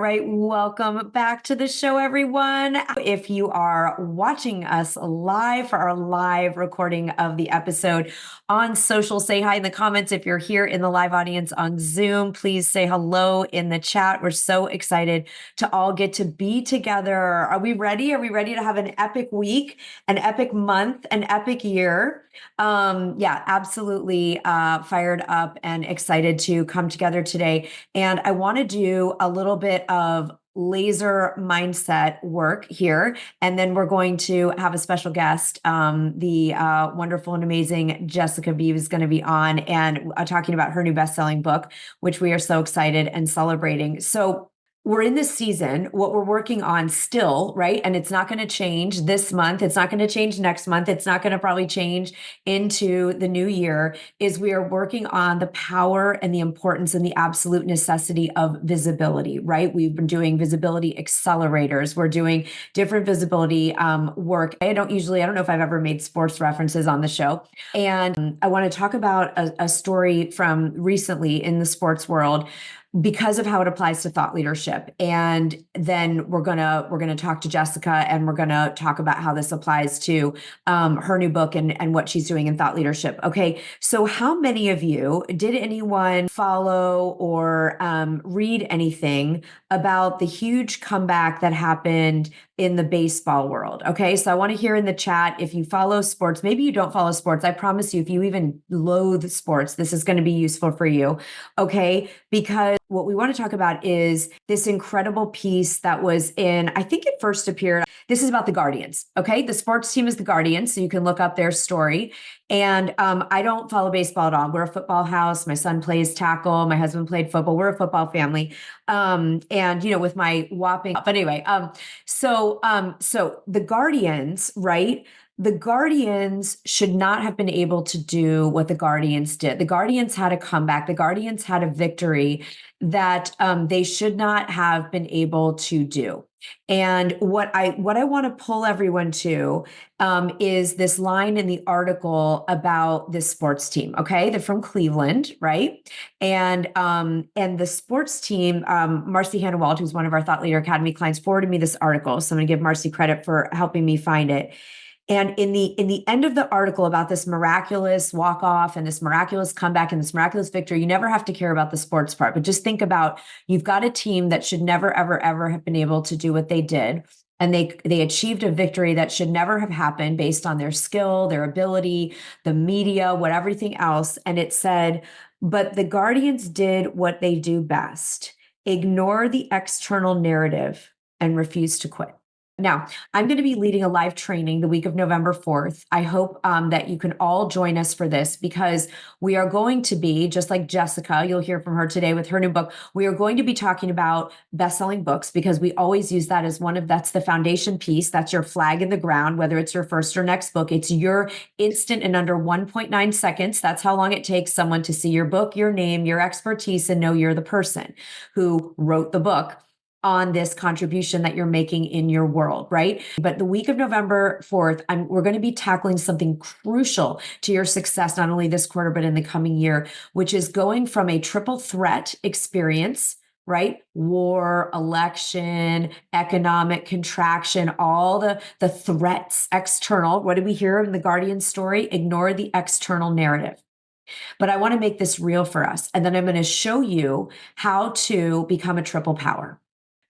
Right, welcome back to the show, everyone. If you are watching us live for our live recording of the episode on social, say hi in the comments. If you're here in the live audience on Zoom, please say hello in the chat. We're so excited to all get to be together. Are we ready? Are we ready to have an epic week, an epic month, an epic year? Yeah, absolutely fired up and excited to come together today. And I want to do a little bit of laser mindset work here. And then we're going to have a special guest. The wonderful and amazing Jessica Beebe is going to be on and talking about her new best-selling book, which we are so excited and celebrating. So we're in this season, what we're working on still, right? And it's not going to change this month. It's not going to change next month. It's not going to probably change into the new year, is we are working on the power and the importance and the absolute necessity of visibility, right? We've been doing visibility accelerators. We're doing different visibility work. I don't know if I've ever made sports references on the show. And I want to talk about a story from recently in the sports world because of how it applies to thought leadership. And then we're gonna talk to Jessica, and we're gonna talk about how this applies to her new book and what she's doing in thought leadership. Okay, so how many of you, did anyone follow or read anything about the huge comeback that happened in the baseball world? Okay, so I want to hear in the chat if you follow sports. Maybe you don't follow sports. I promise you, if you even loathe sports, this is going to be useful for you. Okay, because what we want to talk about is this incredible piece that was in, I think it first appeared. This is about the Guardians. Okay, the sports team is the Guardians, so you can look up their story. And I don't follow baseball at all. We're a football house. My son plays tackle. My husband played football. We're a football family. And with my whopping, but anyway, so the Guardians, right? The Guardians should not have been able to do what the Guardians did. The Guardians had a comeback. The Guardians had a victory that they should not have been able to do. And what I want to pull everyone to is this line in the article about this sports team. Okay, they're from Cleveland, right? And the sports team, Marcy Hannawald, who's one of our Thought Leader Academy clients, forwarded me this article. So I'm going to give Marcy credit for helping me find it. And in the end of the article about this miraculous walk-off and this miraculous comeback and this miraculous victory, you never have to care about the sports part, but just think about, you've got a team that should never, ever, ever have been able to do what they did. And they achieved a victory that should never have happened based on their skill, their ability, the media, what everything else. And it said, but the Guardians did what they do best: ignore the external narrative and refuse to quit. Now, I'm going to be leading a live training the week of November 4th. I hope that you can all join us for this, because we are going to be, just like Jessica, you'll hear from her today with her new book, we are going to be talking about best-selling books, because we always use that as that's the foundation piece. That's your flag in the ground, whether it's your first or next book. It's your instant in under 1.9 seconds. That's how long it takes someone to see your book, your name, your expertise, and know you're the person who wrote the book on this contribution that you're making in your world, right? But the week of November 4th, we're going to be tackling something crucial to your success, not only this quarter, but in the coming year, which is going from a triple threat experience, right? War, election, economic contraction, all the threats external. What did we hear in the Guardian story? Ignore the external narrative. But I want to make this real for us. And then I'm going to show you how to become a triple power,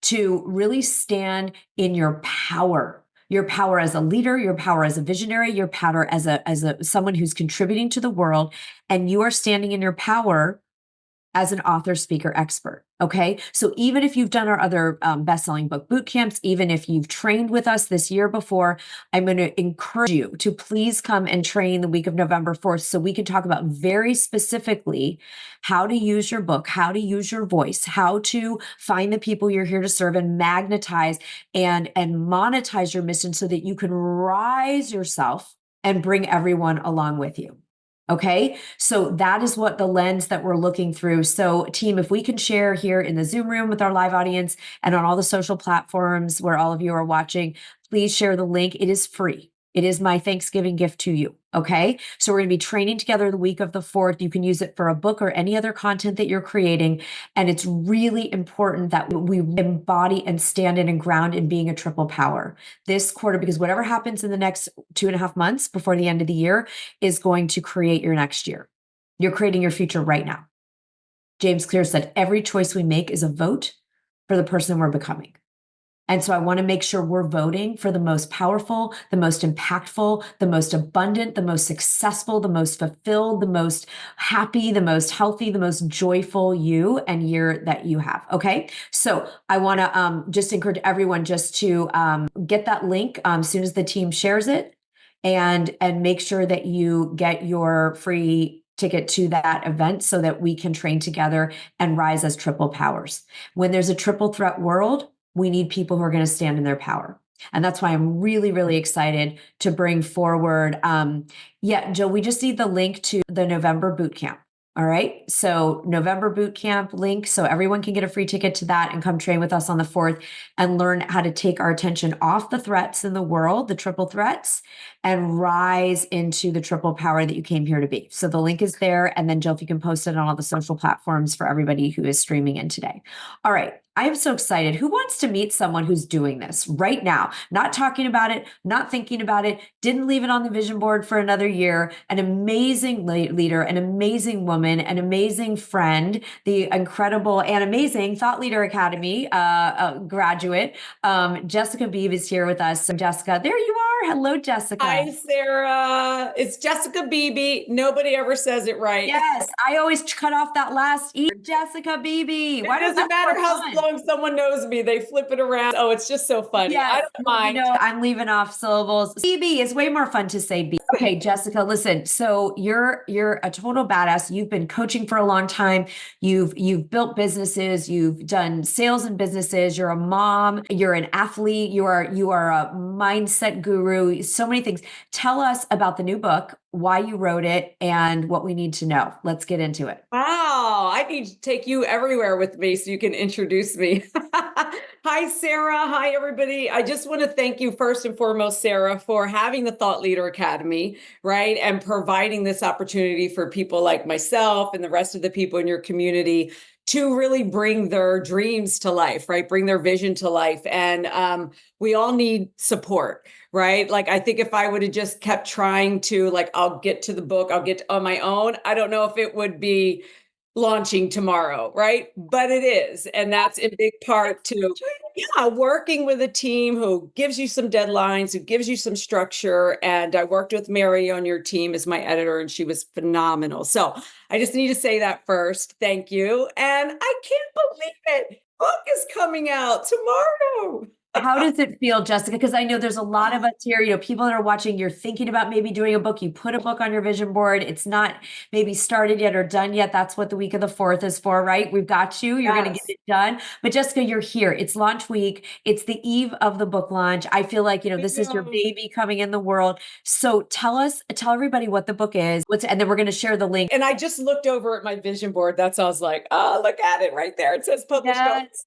to really stand in your power as a leader, your power as a visionary, your power as a someone who's contributing to the world. And you are standing in your power as an author, speaker, expert. Okay. So even if you've done our other best-selling book boot camps, even if you've trained with us this year before, I'm going to encourage you to please come and train the week of November 4th, so we can talk about very specifically how to use your book, how to use your voice, how to find the people you're here to serve and magnetize and monetize your mission so that you can rise yourself and bring everyone along with you. Okay, so that is what the lens that we're looking through. So team, if we can share here in the Zoom room with our live audience and on all the social platforms where all of you are watching, please share the link. It is free. It is my Thanksgiving gift to you. Okay. So we're going to be training together the week of the 4th. You can use it for a book or any other content that you're creating. And it's really important that we embody and stand in and ground in being a triple power this quarter, because whatever happens in the next 2.5 months before the end of the year is going to create your next year. You're creating your future right now. James Clear said, every choice we make is a vote for the person we're becoming. And so I want to make sure we're voting for the most powerful, the most impactful, the most abundant, the most successful, the most fulfilled, the most happy, the most healthy, the most joyful you and year that you have. Okay. So I want to just encourage everyone just to get that link as soon as the team shares it, and make sure that you get your free ticket to that event so that we can train together and rise as triple powers. When there's a triple threat world, we need people who are going to stand in their power. And that's why I'm really, really excited to bring forward. Joe, we just need the link to the November boot camp. All right. So November boot camp link. So everyone can get a free ticket to that and come train with us on the 4th and learn how to take our attention off the threats in the world, the triple threats, and rise into the triple power that you came here to be. So the link is there. And then Jill, if you can post it on all the social platforms for everybody who is streaming in today. All right. I am so excited. Who wants to meet someone who's doing this right now? Not talking about it, not thinking about it, didn't leave it on the vision board for another year. An amazing leader, an amazing woman, an amazing friend, the incredible and amazing Thought Leader Academy graduate. Jessica Beebe is here with us. So Jessica, there you are. Hello, Jessica. Hi, Sarah. It's Jessica Beebe. Nobody ever says it right. Yes, I always cut off that last E. Jessica Beebe. Why does it matter how long someone knows me? They flip it around. Oh, it's just so funny. Yes, I don't mind. I'm leaving off syllables. Beebe is way more fun to say. Beebe. Okay, Jessica, listen. So you're a total badass. You've been coaching for a long time. You've built businesses. You've done sales and businesses. You're a mom. You're an athlete. You are a mindset guru. So many things. Tell us about the new book, why you wrote it, and what we need to know. Let's get into it. Wow, I need to take you everywhere with me so you can introduce me. Hi, Sarah. Hi, everybody. I just want to thank you first and foremost, Sarah, for having the Thought Leader Academy, right? And providing this opportunity for people like myself and the rest of the people in your community to really bring their dreams to life, right? Bring their vision to life. And we all need support, right? Like, I think if I would have just kept trying to, like, I'll get to the book, I'll get on my own, I don't know if it would be launching tomorrow, right? But it is. And that's in big part to, working with a team who gives you some deadlines, who gives you some structure. And I worked with Mary on your team as my editor, and she was phenomenal. So I just need to say that first. Thank you. And I can't believe it. Book is coming out tomorrow. How does it feel, Jessica? Because I know there's a lot of us here, people that are watching, you're thinking about maybe doing a book. You put a book on your vision board. It's not maybe started yet or done yet. That's what the week of the 4th is for, right? We've got you. You're going to get it done. But Jessica, you're here. It's launch week. It's the eve of the book launch. I feel like, this is your baby coming in the world. So tell everybody what the book is. And then we're going to share the link. And I just looked over at my vision board. That's, I was like, oh, look at it right there. It says published. Yes.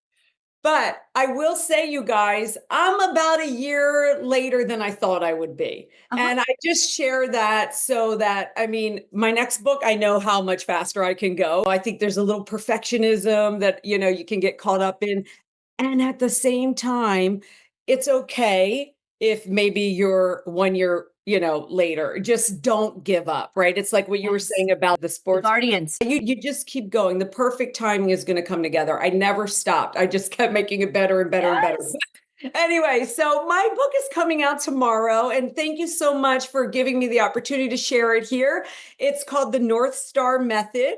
But I will say, you guys, I'm about a year later than I thought I would be. And I just share that so that, my next book, I know how much faster I can go. I think there's a little perfectionism that, you can get caught up in. And at the same time, it's okay if maybe you're 1 year later. Just don't give up, right? It's like what you were saying about the sports Guardians. You just keep going. The perfect timing is going to come together. I never stopped. I just kept making it better and better and better. Anyway, so my book is coming out tomorrow, and thank you so much for giving me the opportunity to share it here. It's called The North Star Method,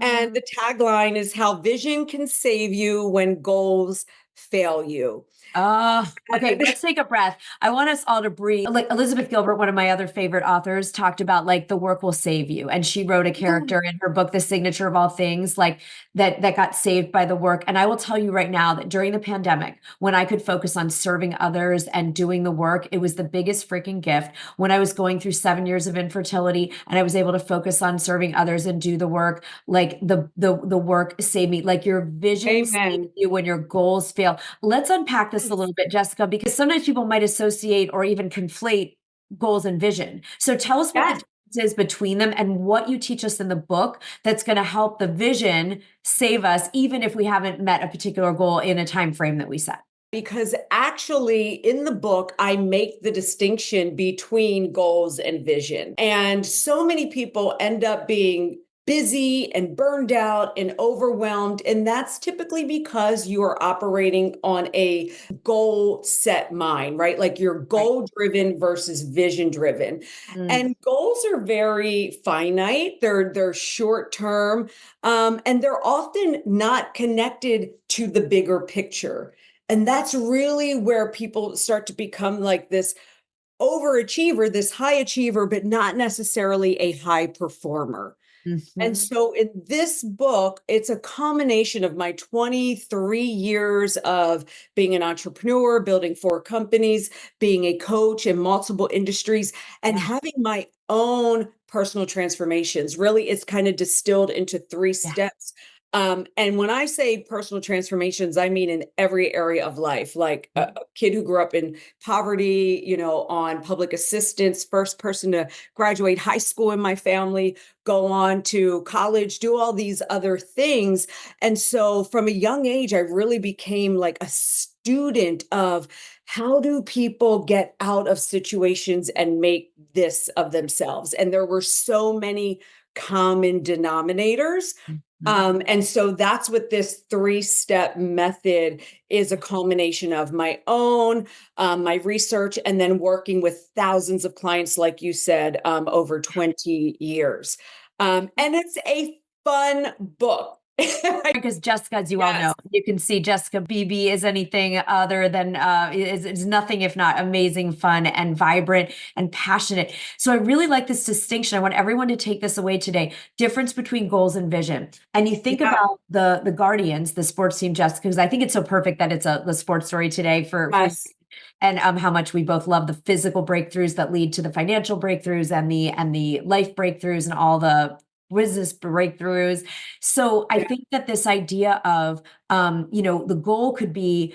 and the tagline is how vision can save you when goals fail you. Okay, let's take a breath. I want us all to breathe. Like Elizabeth Gilbert, one of my other favorite authors, talked about like the work will save you. And she wrote a character in her book, The Signature of All Things, like that got saved by the work. And I will tell you right now that during the pandemic, when I could focus on serving others and doing the work, it was the biggest freaking gift. When I was going through 7 years of infertility and I was able to focus on serving others and do the work, like the work saved me. Like your vision saved you when your goals fail. Let's unpack this a little bit, Jessica, because sometimes people might associate or even conflate goals and vision. So tell us what the Yes. difference is between them and what you teach us in the book that's going to help the vision save us, even if we haven't met a particular goal in a time frame that we set. Because actually, in the book, I make the distinction between goals and vision. And so many people end up being busy and burned out and overwhelmed. And that's typically because you are operating on a goal set mind, right? Like you're goal driven versus vision driven. And goals are very finite, they're short term, and they're often not connected to the bigger picture. And that's really where people start to become like this overachiever, this high achiever, but not necessarily a high performer. And Mhm. so in this book, it's a combination of my 23 years of being an entrepreneur, building 4 companies, being a coach in multiple industries, and Yeah. having my own personal transformations. Really, it's kind of distilled into 3 steps. And when I say personal transformations, I mean in every area of life, like a kid who grew up in poverty, on public assistance, first person to graduate high school in my family, go on to college, do all these other things. And so from a young age, I really became like a student of how do people get out of situations and make this of themselves. And there were so many common denominators. Mhm. And so that's what this 3 step method is, a culmination of my own, my research, and then working with thousands of clients, like you said, over 20 years. And it's a fun book. Because Jessica, as you all Yes. know, you can see Jessica BB is anything other than is nothing if not amazing, fun, and vibrant and passionate. So I really like this distinction. I want everyone to take this away today. Difference between goals and vision. And you think Yeah. about the Guardians, the sports team, Jessica, because I think it's so perfect that it's the sports story today for Yes. and how much we both love the physical breakthroughs that lead to the financial breakthroughs and the life breakthroughs and all the business breakthroughs. So I Yeah. think that this idea of the goal could be,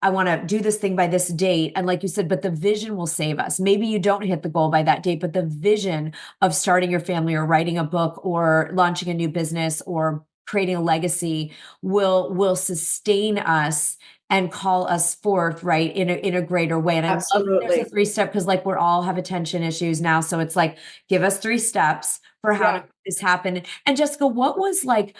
I want to do this thing by this date. And like you said, but the vision will save us. Maybe you don't hit the goal by that date, but the vision of starting your family or writing a book or launching a new business or creating a legacy will sustain us and call us forth, right, in a greater way. And I love that there's a Absolutely. 3 step because like we're all have attention issues now. So it's like, give us 3 steps for how to Yeah. make this happen. And Jessica, what was like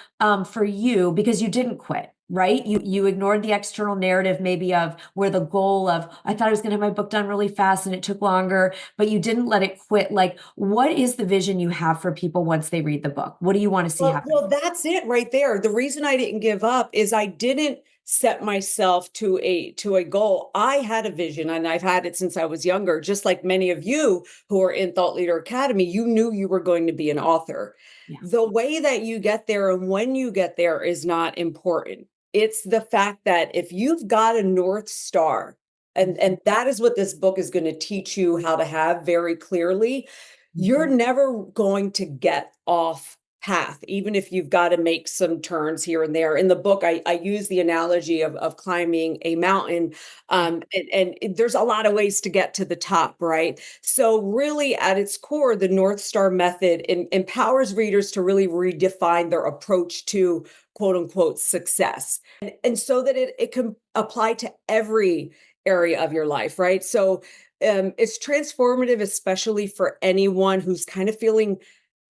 for you, because you didn't quit, right? You ignored the external narrative maybe of where the goal of I thought I was gonna have my book done really fast and it took longer, but you didn't let it quit. Like, what is the vision you have for people once they read the book? What do you want to see happen? Well, that's it right there. The reason I didn't give up is I didn't set myself to a goal. I had a vision and I've had it since I was younger, just like many of you who are in Thought Leader Academy, you knew you were going to be an author. Yeah. The way that you get there and when you get there is not important. It's the fact that if you've got a North Star, and that is what this book is going to teach you how to have very clearly, you're never going to get off path, even if you've got to make some turns here and there. In the book, I use the analogy of climbing a mountain, there's a lot of ways to get to the top, right? So, really, at its core, the North Star method empowers readers to really redefine their approach to quote unquote success, and so that it can apply to every area of your life, right? So, it's transformative, especially for anyone who's kind of feeling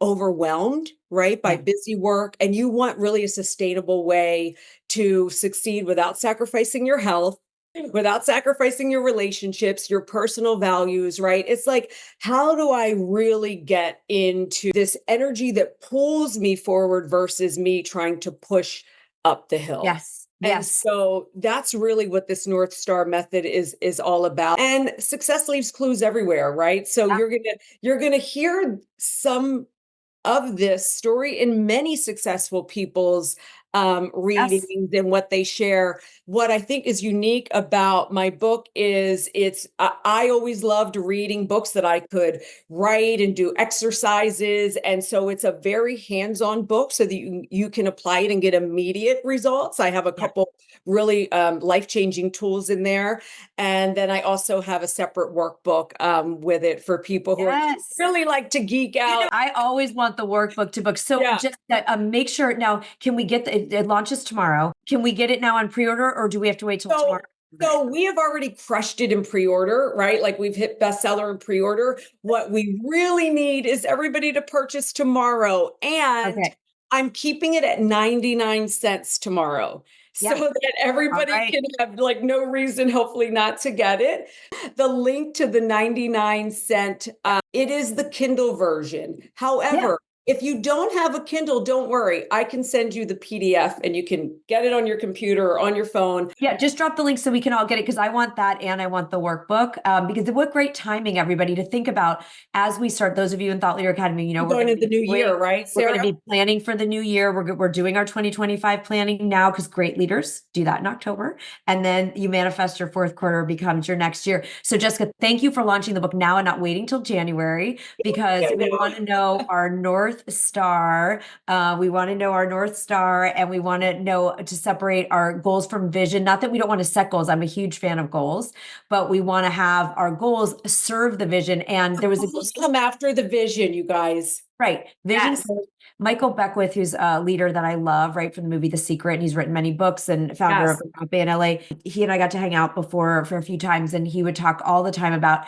overwhelmed, right, by Yeah. busy work, and you want really a sustainable way to succeed without sacrificing your health, without sacrificing your relationships, your personal values, right? It's like, how do I really get into this energy that pulls me forward versus me trying to push up the hill? Yes. And Yes. so that's really what this North Star method is all about. And success leaves clues everywhere, right? So Yeah. you're going to hear some of this story in many successful people's Yes. readings and what they share. What I think is unique about my book is I always loved reading books that I could write and do exercises. And so it's a very hands-on book so that you can apply it and get immediate results. I have a Yeah. couple really life-changing tools in there. And then I also have a separate workbook with it for people who Yes. really like to geek out. I always want the workbook to book. So Yeah. just make sure now, can we get it launches tomorrow? Can we get it now on pre-order or do we have to wait till So, tomorrow? so we have already crushed it in pre-order, right? Like we've hit bestseller in pre-order. What we really need is everybody to purchase tomorrow. And Okay. I'm keeping it at 99 cents tomorrow. So Yeah. that everybody right. can have like no reason, hopefully, not to get it. The link to the 99 cent, it is the Kindle version. Yeah. However, if you don't have a Kindle, don't worry. I can send you the PDF and you can get it on your computer or on your phone. Yeah, just drop the link so we can all get it because I want that and I want the workbook. Because what great timing, everybody, to think about as we start. Those of you in Thought Leader Academy, you know, we're Going gonna into the be new year, right, we're going Sarah? to be planning for the new year. We're doing our 2025 planning now because great leaders do that in October, and then you manifest your fourth quarter becomes your next year. So, Jessica, thank you for launching the book now and not waiting till January because I we know. want to know our North Star. We want to know our North Star, and we want to know to separate our goals from vision. Not that we don't want to set goals. I'm a huge fan of goals, but we want to have our goals serve the vision. And there was a Goals come after the vision, you guys. right vision. Yes. Michael Beckwith, who's a leader that I love, right, from the movie The Secret, and he's written many books and founder Yes. of Agape in LA. He and I got to hang out before for a few times, and he would talk all the time about,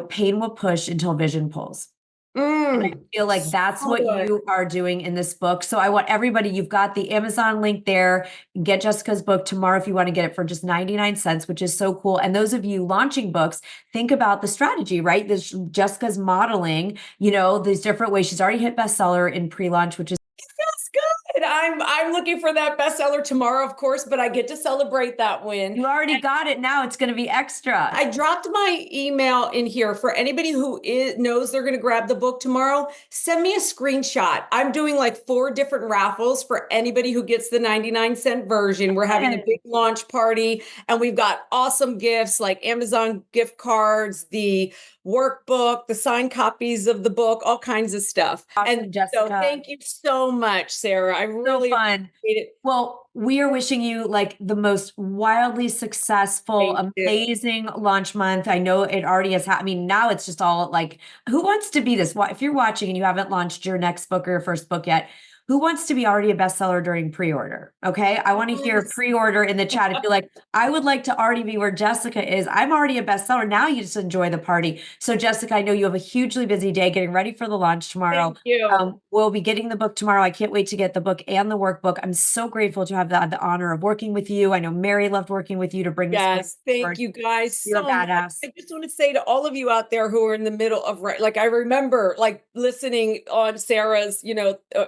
pain will push until vision pulls. I feel like that's so what good. you are doing in this book. So I want everybody, you've got the Amazon link there. Get Jessica's book tomorrow if you want to get it for just 99 cents, which is so cool. And those of you launching books, think about the strategy, right? This Jessica's modeling, these different ways. She's already hit bestseller in pre-launch, which is That's good. I'm looking for that bestseller tomorrow, of course, but I get to celebrate that win. you already got it. Now it's going to be extra. I dropped my email in here for anybody who knows they're going to grab the book tomorrow. Send me a screenshot. I'm doing like 4 different raffles for anybody who gets the 99 cent version. We're having a big launch party and we've got awesome gifts like Amazon gift cards, the workbook, the signed copies of the book, all kinds of stuff. Awesome, And Jessica. so thank you so much, Sarah. I really fun. appreciate it. Well, we are wishing you like the most wildly successful, Thank you. amazing launch month. I know it already has happened. I mean, now it's just all like, who wants to be this? If you're watching and you haven't launched your next book or your first book yet, who wants to be already a bestseller during pre-order? Okay. I want to hear Yes. pre-order in the chat. If you're like, I would like to already be where Jessica is, I'm already a bestseller. Now you just enjoy the party. So Jessica, I know you have a hugely busy day getting ready for the launch tomorrow. Thank you. We'll be getting the book tomorrow. I can't wait to get the book and the workbook. I'm so grateful to have the honor of working with you. I know Mary loved working with you to bring this book Yes, thank forward. you guys You're a so much. badass. I just want to say to all of you out there who are in the middle of like I remember like listening on Sarah's,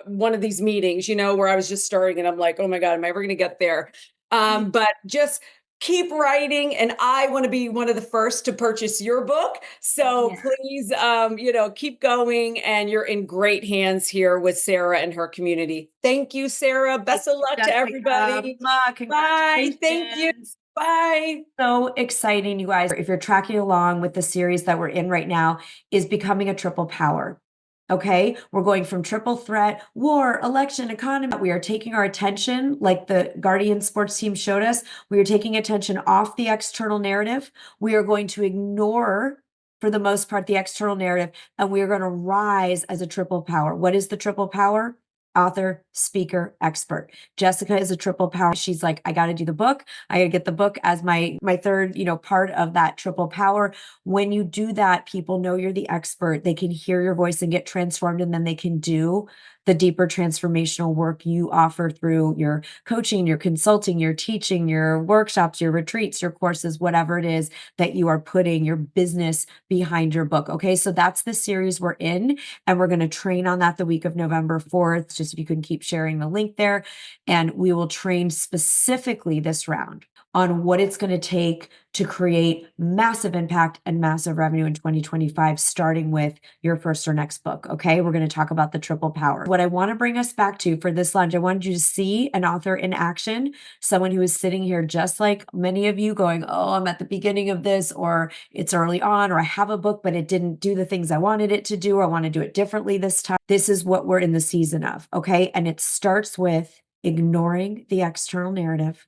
one of these meetings, where I was just starting and I'm like, oh my God, am I ever going to get there? But just keep writing and I want to be one of the first to purchase your book. So Yeah. please, keep going and you're in great hands here with Sarah and her community. Thank you, Sarah. Best of luck to everybody. Bye. Thank you. Bye. So exciting, you guys. If you're tracking along with the series that we're in right now, is becoming a triple power. Okay, we're going from triple threat, war, election, economy. We are taking our attention, like the Guardian sports team showed us, we are taking attention off the external narrative. We are going to ignore, for the most part, the external narrative, and we are going to rise as a triple power. What is the triple power? Author, speaker, expert. Jessica is a triple power. She's like, I got to do the book. I got to get the book as my third, part of that triple power. When you do that, people know you're the expert. They can hear your voice and get transformed, and then they can do the deeper transformational work you offer through your coaching, your consulting, your teaching, your workshops, your retreats, your courses, whatever it is that you are putting your business behind your book. Okay, so that's the series we're in, and we're going to train on that the week of November 4th. Just if you can keep sharing the link there, and we will train specifically this round on what it's going to take to create massive impact and massive revenue in 2025, starting with your first or next book. Okay, we're going to talk about the triple power. What I want to bring us back to for this launch, I wanted you to see an author in action, someone who is sitting here just like many of you going, oh, I'm at the beginning of this, or it's early on, or I have a book, but it didn't do the things I wanted it to do, or I want to do it differently this time. This is what we're in the season of. Okay, and it starts with ignoring the external narrative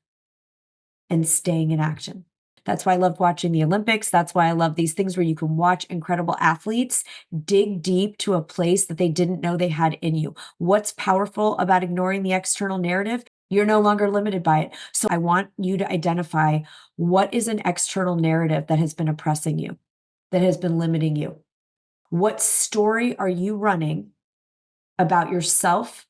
and staying in action. That's why I love watching the Olympics. That's why I love these things where you can watch incredible athletes dig deep to a place that they didn't know they had in you. What's powerful about ignoring the external narrative? You're no longer limited by it. So I want you to identify what is an external narrative that has been oppressing you, that has been limiting you. What story are you running about yourself,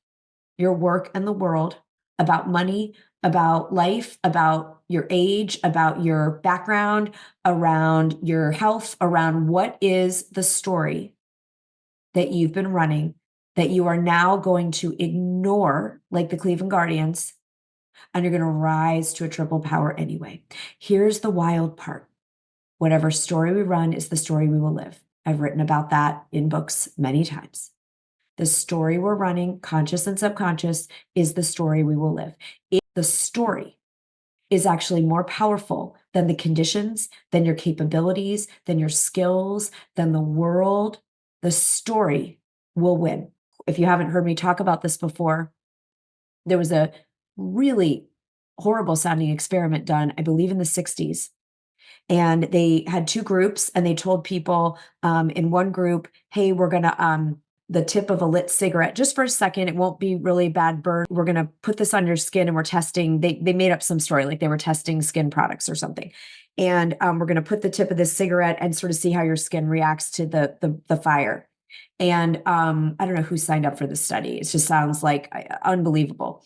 your work, and the world, about money, about life, about your age, about your background, around your health, around what is the story that you've been running that you are now going to ignore, like the Cleveland Guardians, and you're going to rise to a triple power anyway. Here's the wild part. Whatever story we run is the story we will live. I've written about that in books many times. The story we're running, conscious and subconscious, is the story we will live. If the story is actually more powerful than the conditions, than your capabilities, than your skills, than the world, the story will win. If you haven't heard me talk about this before, there was a really horrible sounding experiment done, I believe in the 60s. And they had two groups, and they told people in one group, hey, we're going to the tip of a lit cigarette just for a second. It won't be really bad burn. We're going to put this on your skin, and we're testing. They made up some story, like they were testing skin products or something. And we're going to put the tip of this cigarette and sort of see how your skin reacts to the fire. And I don't know who signed up for this study. It just sounds like unbelievable.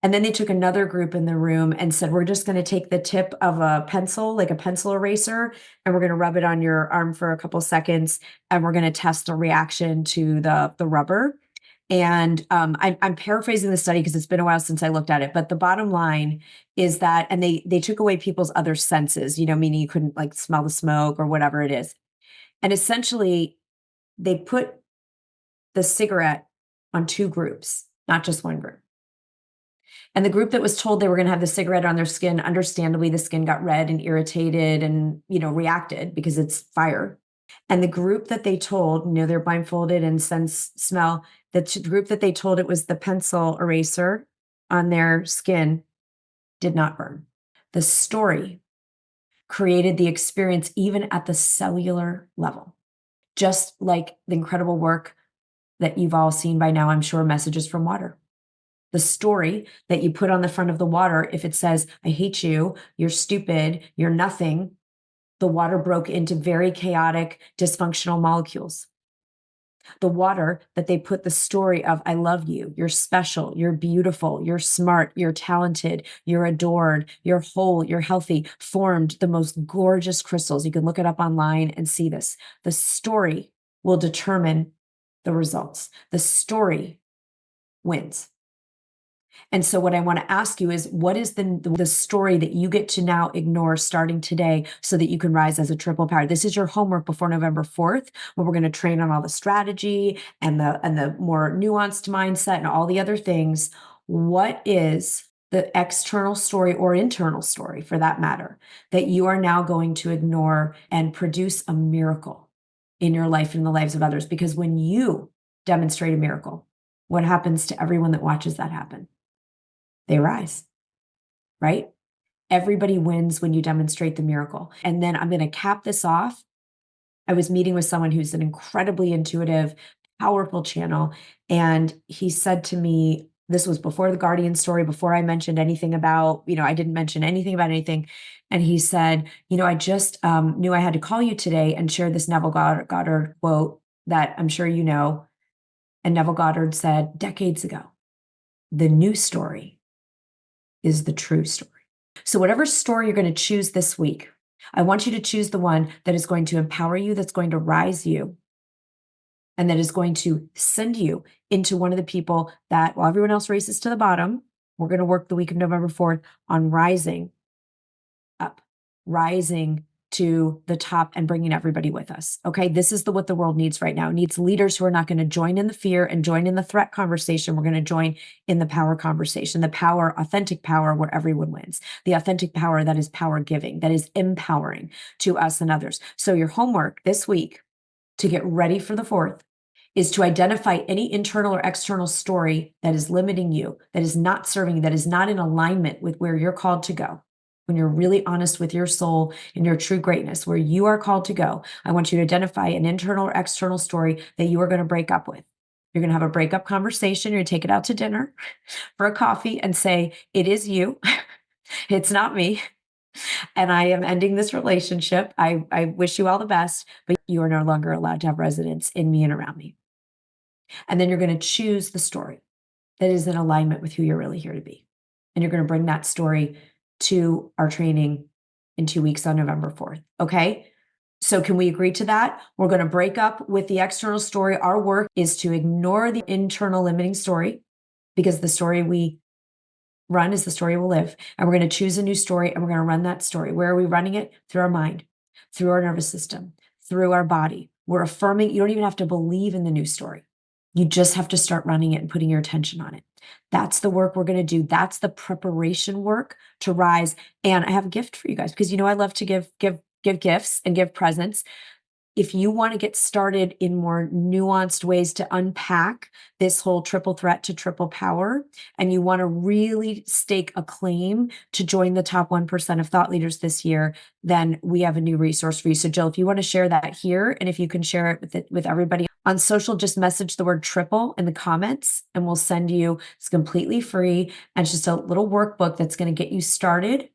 And then they took another group in the room and said, we're just going to take the tip of a pencil, like a pencil eraser, and we're going to rub it on your arm for a couple seconds, and we're going to test a reaction to the rubber. And I'm paraphrasing the study because it's been a while since I looked at it. But the bottom line is that, and they took away people's other senses, meaning you couldn't like smell the smoke or whatever it is. And essentially, they put the cigarette on two groups, not just one group. And the group that was told they were going to have the cigarette on their skin, understandably, the skin got red and irritated and, reacted because it's fire. And the group that they told, they're blindfolded and sense smell, the group that they told it was the pencil eraser on their skin did not burn. The story created the experience even at the cellular level, just like the incredible work that you've all seen by now, I'm sure, Messages from Water. The story that you put on the front of the water, if it says, I hate you, you're stupid, you're nothing, the water broke into very chaotic, dysfunctional molecules. The water that they put the story of, I love you, you're special, you're beautiful, you're smart, you're talented, you're adored, you're whole, you're healthy, formed the most gorgeous crystals. You can look it up online and see this. The story will determine the results. The story wins. And so what I want to ask you is, what is the story that you get to now ignore starting today so that you can rise as a triple power? This is your homework before November 4th, where we're going to train on all the strategy and the more nuanced mindset and all the other things. What is the external story or internal story, for that matter, that you are now going to ignore and produce a miracle in your life and in the lives of others? Because when you demonstrate a miracle, what happens to everyone that watches that happen? They rise, right? Everybody wins when you demonstrate the miracle. And then I'm going to cap this off. I was meeting with someone who's an incredibly intuitive, powerful channel. And he said to me, this was before the Guardian story, before I mentioned anything about, I didn't mention anything about anything. And he said, I just knew I had to call you today and share this Neville Goddard quote that I'm sure you know. And Neville Goddard said decades ago, the new story is the true story. So whatever story you're going to choose this week, I want you to choose the one that is going to empower you, that's going to rise you, and that is going to send you into one of the people that, while everyone else races to the bottom, we're going to work the week of November 4th on rising up, rising to the top and bringing everybody with us. Okay. This is what the world needs right now. It needs leaders who are not going to join in the fear and join in the threat conversation. We're going to join in the power conversation, the power, authentic power where everyone wins, the authentic power that is power giving, that is empowering to us and others. So your homework this week to get ready for the 4th is to identify any internal or external story that is limiting you, that is not serving you, that is not in alignment with where you're called to go. when you're really honest with your soul and your true greatness, where you are called to go, I want you to identify an internal or external story that you are going to break up with. You're going to have a breakup conversation. You're going to take it out to dinner for a coffee and say, it is you. It's not me. And I am ending this relationship. I wish you all the best, but you are no longer allowed to have residence in me and around me. And then you're going to choose the story that is in alignment with who you're really here to be. And you're going to bring that story to our training in 2 weeks on November 4th. Okay. So can we agree to that? We're going to break up with the external story. Our work is to ignore the internal limiting story, because the story we run is the story we'll live. And we're going to choose a new story and we're going to run that story. Where are we running it? Through our mind, through our nervous system, through our body. We're affirming. You don't even have to believe in the new story. You just have to start running it and putting your attention on it. That's the work we're going to do. That's the preparation work to rise. And I have a gift for you guys, because I love to give gifts and give presents. If you want to get started in more nuanced ways to unpack this whole triple threat to triple power, and you want to really stake a claim to join the top 1% of thought leaders this year, then we have a new resource for you. So Jill, if you want to share that here, and if you can share it with everybody on social, just message the word triple in the comments and we'll send you, it's completely free. And it's just a little workbook that's going to get you started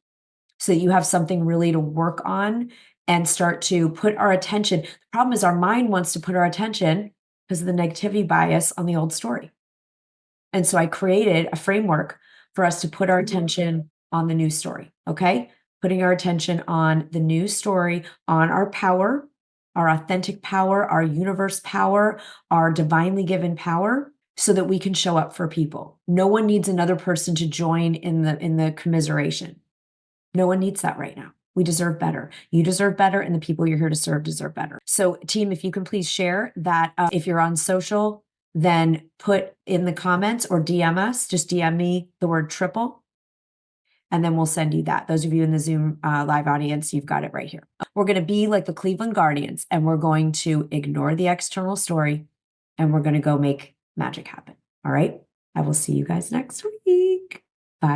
so that you have something really to work on and start to put our attention. The problem is our mind wants to put our attention, because of the negativity bias, on the old story. And so I created a framework for us to put our attention on the new story. Okay. Putting our attention on the new story, on our power, our authentic power, our universe power, our divinely given power, so that we can show up for people. No one needs another person to join in the commiseration. No one needs that right now. We deserve better. You deserve better, and the people you're here to serve deserve better. So team, if you can please share that. If you're on social, then put in the comments or DM us, just DM me the word triple, and then we'll send you that. Those of you in the Zoom live audience, you've got it right here. We're going to be like the Cleveland Guardians, and we're going to ignore the external story, and we're going to go make magic happen. All right. I will see you guys next week.